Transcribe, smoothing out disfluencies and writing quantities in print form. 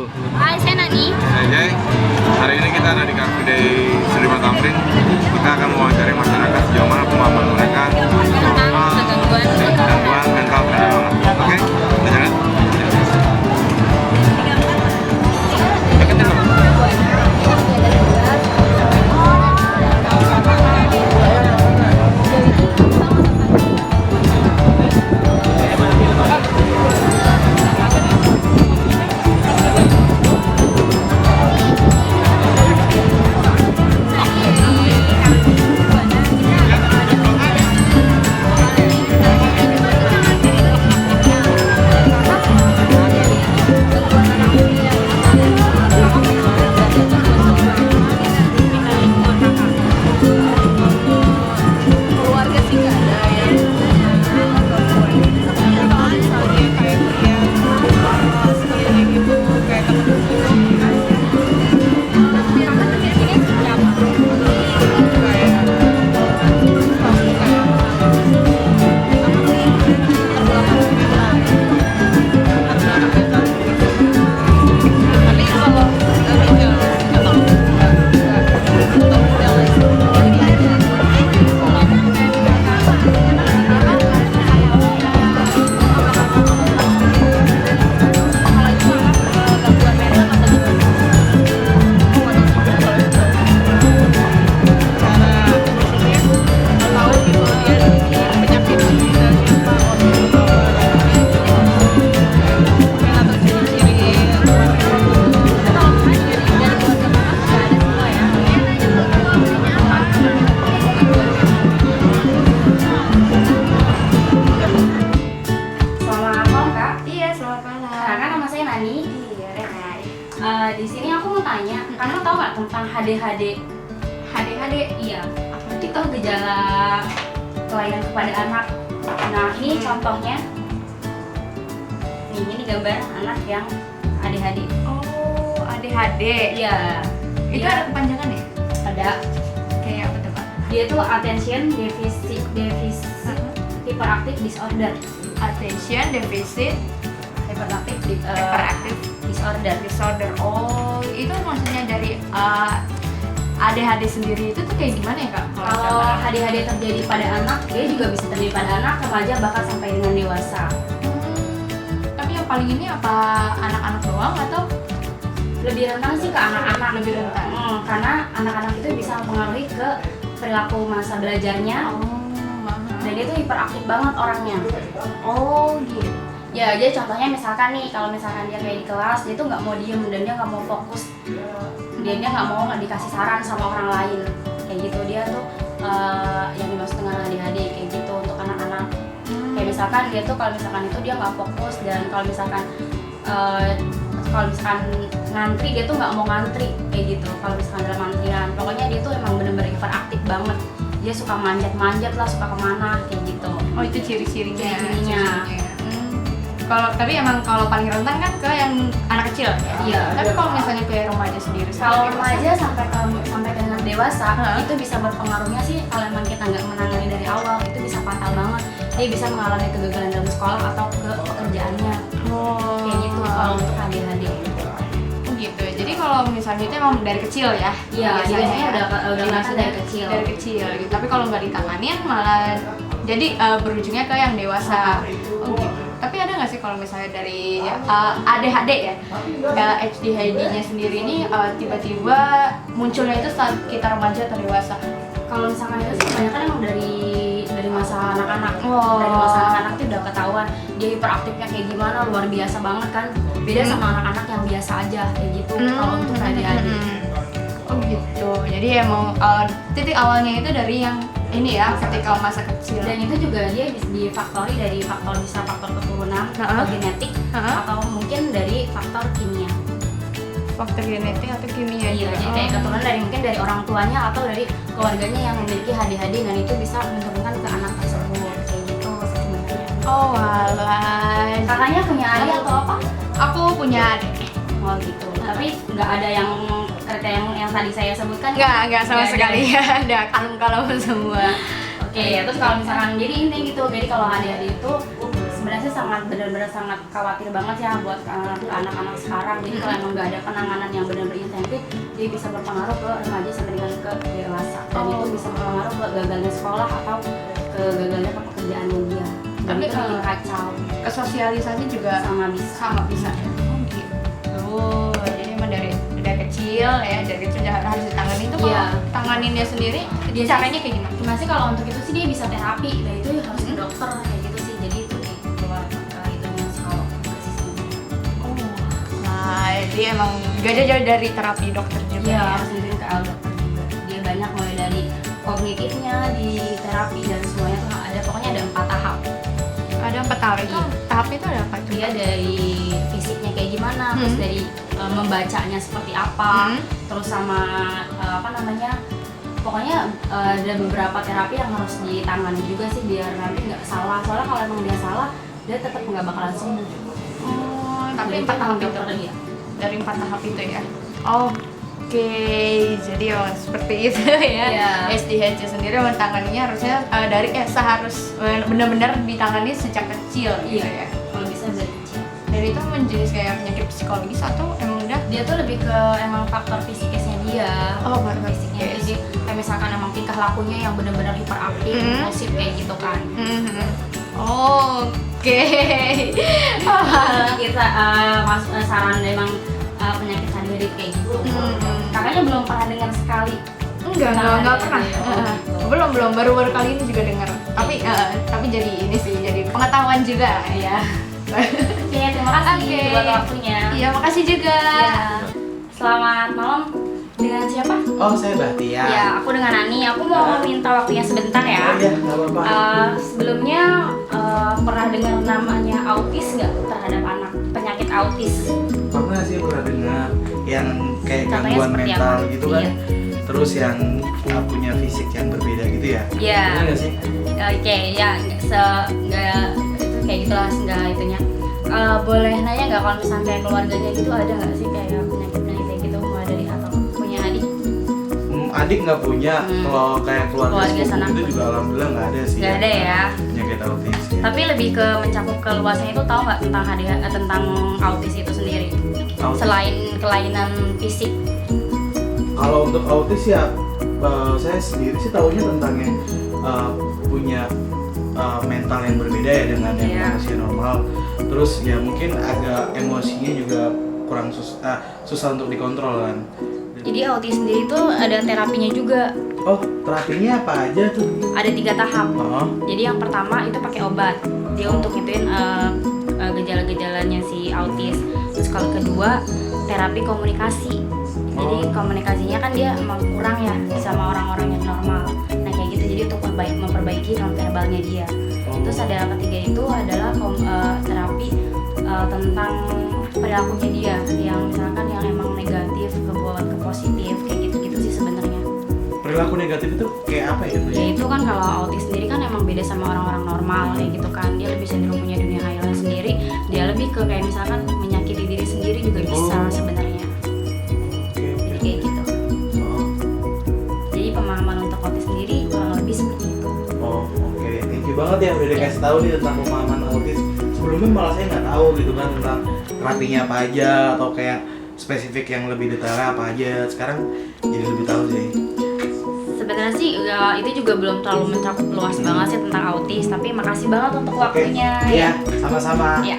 wabarakatuh. Hai, saya Nani. Saya Jay. Hari ini kita ada di Car Free Day Sudirman Tamrin. Kita akan mewawancari masyarakat sejauh mana pemahaman mereka Tentang gangguan mental terhadap anak. Oke, kita jalan. Di sini aku mau tanya, kamu tahu nggak tentang HDHD? HDHD? Iya. Itu gejala kelainan kepada anak. Nah, ini contohnya. Ini gambar anak yang ADHD. Oh, ADHD. Iya. Itu Dia ada kepanjangan ya? ada. Kayak apa tuh, Kak? Dia tuh attention deficit hyperactive disorder. Attention deficit Hyperactive hyperactive disorder. Oh, itu maksudnya dari ADHD sendiri itu tuh kayak gimana ya, Kak? Kalau HDHD terjadi pada anak, dia juga bisa terjadi pada anak, remaja, bahkan sampai dengan dewasa. Tapi yang paling ini apa anak-anak doang atau Lebih rentan sih ke anak-anak. lebih rentan? Karena anak-anak itu bisa mempengaruhi ke perilaku masa belajarnya, dan dia tuh hiperaktif banget orangnya. Oh, gitu. Ya, jadi contohnya misalkan nih, kalau misalkan dia kayak di kelas, dia tuh nggak mau diem dan dia nggak mau fokus, dia nggak mau dikasih saran sama orang lain, kayak gitu. Dia tuh yang dimaksud dengan ADHD kayak gitu untuk anak-anak. Kayak misalkan dia tuh kalau misalkan itu dia nggak fokus, dan kalau misalkan ngantri, dia tuh nggak mau ngantri kayak gitu. Kalau misalkan dalam antrian, pokoknya dia tuh emang bener-bener hiperaktif banget. Dia suka manjat-manjat lah, suka kemana kayak gitu. Oh, itu ciri-cirinya. Ciri-cirinya. Tapi emang kalau paling rentan kan ke yang anak kecil. Iya. Tapi kalau misalnya ke remaja sendiri, Kalau remaja sampai dengan dewasa, itu bisa berpengaruhnya sih kalau emang kita nggak menangani dari awal, itu bisa fatal banget. Dia bisa mengalami kegagalan dalam sekolah atau ke pekerjaannya. Kayak gitu kalau untuk ADHD. Oh gitu. Jadi kalau misalnya itu emang dari kecil ya? Iya, biasanya udah ngerasa dari kecil. Dari kecil gitu. Tapi kalau nggak ditanganin malah jadi berujungnya ke yang dewasa. Oh gitu. Tapi ada nggak sih kalau misalnya dari ADHD ya, HDHD-nya sendiri ini tiba-tiba munculnya itu saat kita remaja atau dewasa? Kalau misalkan itu sih kebanyakan emang dari masa anak-anak. Oh. Dari masa anak-anak itu udah ketahuan dia hiperaktifnya kayak gimana, luar biasa banget kan. Beda sama anak-anak yang biasa aja kayak gitu. Kalau untuk ADHD. Oh gitu. Jadi emang titik awalnya itu dari yang ini ya, ketika masa kecil. Dan itu juga dia difaktori dari faktor keturunan atau genetik, atau mungkin dari faktor kimia. Faktor genetik atau kimia? Iya, jadi kayak keturunan dari orang tuanya atau dari keluarganya yang memiliki HDHD, dan itu bisa menurunkan ke anak tersebut kayak gitu sebenarnya. Oh alah. Kakaknya punya adik atau apa? Aku punya adik. Oh gitu. Tapi nggak ada yang kriteria yang tadi saya sebutkan? Nggak sama Nggak sekali ada. ya. Ada kalem-kalem semua. Oke, terus kalau misalkan jadi ini gitu, jadi kalau ADHD itu sebenarnya sebenarnya sih sangat benar-benar sangat khawatir banget ya buat anak-anak sekarang. Jadi kalau emang nggak ada penanganan yang benar-benar intensif, dia bisa berpengaruh ke remaja sampai dengan ke dewasa, dan itu bisa berpengaruh ke gagalnya sekolah atau ke gagalnya ke pekerjaannya dia. Dan Tapi itu kalau bikin kacau ke sosialisasi juga sama bisa. sama bisa. Oh gitu. Jadi emang dari kecil ya, dari kecil harus ditangani. Itu kalau Iya. tanganinnya sendiri, Dia caranya kayak gimana? Cuma sih kalau untuk itu sih dia bisa terapi, dan itu harus ke dokter kayak gitu sih. Jadi itu keluar itunya psikolog ke sistem. Oh. Nah, dia emang gak jauh dari terapi dokter juga. Iya, Ya. harus dikirim ke dokter juga. Dia banyak mulai dari kognitifnya di terapi dan semuanya tuh ada, pokoknya ada 4 tahap. Ada 4 tahap itu. Tahap itu ada apa itu? Dia dari fisiknya kayak gimana, terus dari membacanya seperti apa, terus sama apa namanya, pokoknya ada beberapa terapi yang harus ditangani juga sih biar nanti nggak salah. Soalnya kalau emang dia salah, dia tetap nggak bakalan sembuh. Oh, tapi Jadi 4 tahap itu. dokter dia. Dari 4 tahap itu ya. Oke, jadi emang seperti itu ya. Iya. SDHC sendiri mentanganinya harusnya benar-benar ditangani sejak kecil gitu ya. Kalau bisa dari kecil. Dan itu menjenis kayak penyakit psikologis atau emang udah? Dia tuh lebih ke emang faktor fisikisnya dia. Oh, faktor Fisiknya. fisikis. Jadi kayak misalkan emang tingkah lakunya yang benar-benar hiperaktif, impulsif kayak gitu kan. Oke. Kita masuk saran emang penyakit sadirit kayak gitu. Kakaknya belum pernah dengar sekali. Enggak pernah. Gitu. Belum baru kali ini juga dengar. Tapi jadi ini sih, jadi pengetahuan juga ya. Oke, terima kasih Oke. buat waktunya. Iya, makasih juga. Ya. Selamat malam. Dengan siapa? Oh, saya Bahtiar. Ya, aku dengan Ani. Aku mau minta waktunya sebentar Oh ya. iya, nggak apa-apa. Sebelumnya pernah dengar namanya autis nggak terhadap anak, penyakit autis? Pernah sih pernah dengar yang kayak Contohnya gangguan seperti mental apa? gitu kan. Iya. Terus yang punya fisik yang berbeda gitu ya. Iya. Benar nggak sih? Oke, ya nggak kayak gitulah, nggak itunya. Boleh nanya nggak kalau misalnya kayak keluarganya gitu ada nggak sih kayak penyakit kayak gitu, mulai dari atau punya adik? Adik nggak punya. Kalau kayak keluarga Keluarga sepupu sanak. itu juga alhamdulillah nggak ada sih. Nggak ada ya. Penyakit autis. Ya. Tapi lebih ke mencakup keluasannya itu, tahu nggak tentang tentang autis itu sendiri? Autis. Selain kelainan fisik. Kalau untuk autis ya, saya sendiri sih tahunya tentang yang punya mental yang berbeda ya dengan yang Iya. manusia normal. Terus ya mungkin agak emosinya juga kurang susah untuk dikontrol kan. Jadi autis sendiri tuh ada terapinya juga. Oh, terapinya apa aja tuh? Ada 3 tahap. Oh, Jadi yang pertama itu pakai obat, dia untuk ituin gejala-gejalanya si autis. Terus kalau kedua terapi komunikasi. Jadi komunikasinya kan dia emang kurang ya sama orang-orang yang normal. Nah kayak gitu, jadi untuk memperbaiki nonverbalnya dia. Terus ada yang ketiga itu adalah terapi tentang perilakunya dia, yang misalkan yang emang negatif ke positif kayak gitu-gitu sih sebenarnya. perilaku negatif itu kayak apa ya? Ya itu kan kalau autis sendiri kan emang beda sama orang-orang normal kayak gitu kan. Dia lebih cenderung punya dunia khayal sendiri. Dia lebih ke kayak misalkan menyakiti diri sendiri juga bisa sebenarnya. Oke, Jadi kayak gitu. Oh, Jadi pemahaman untuk autis sendiri kurang lebih seperti itu. oke. Thank you banget ya udah dikasih tahu nih tentang pemahaman autis. Sebelumnya malah saya nggak tahu gitu kan tentang terapinya apa aja atau kayak spesifik yang lebih detailnya apa aja. Sekarang jadi lebih tahu sih. Sebenarnya sih ya, itu juga belum terlalu mencakup luas banget sih tentang autis. Tapi makasih banget untuk Oke. waktunya. Iya, sama-sama. Ya.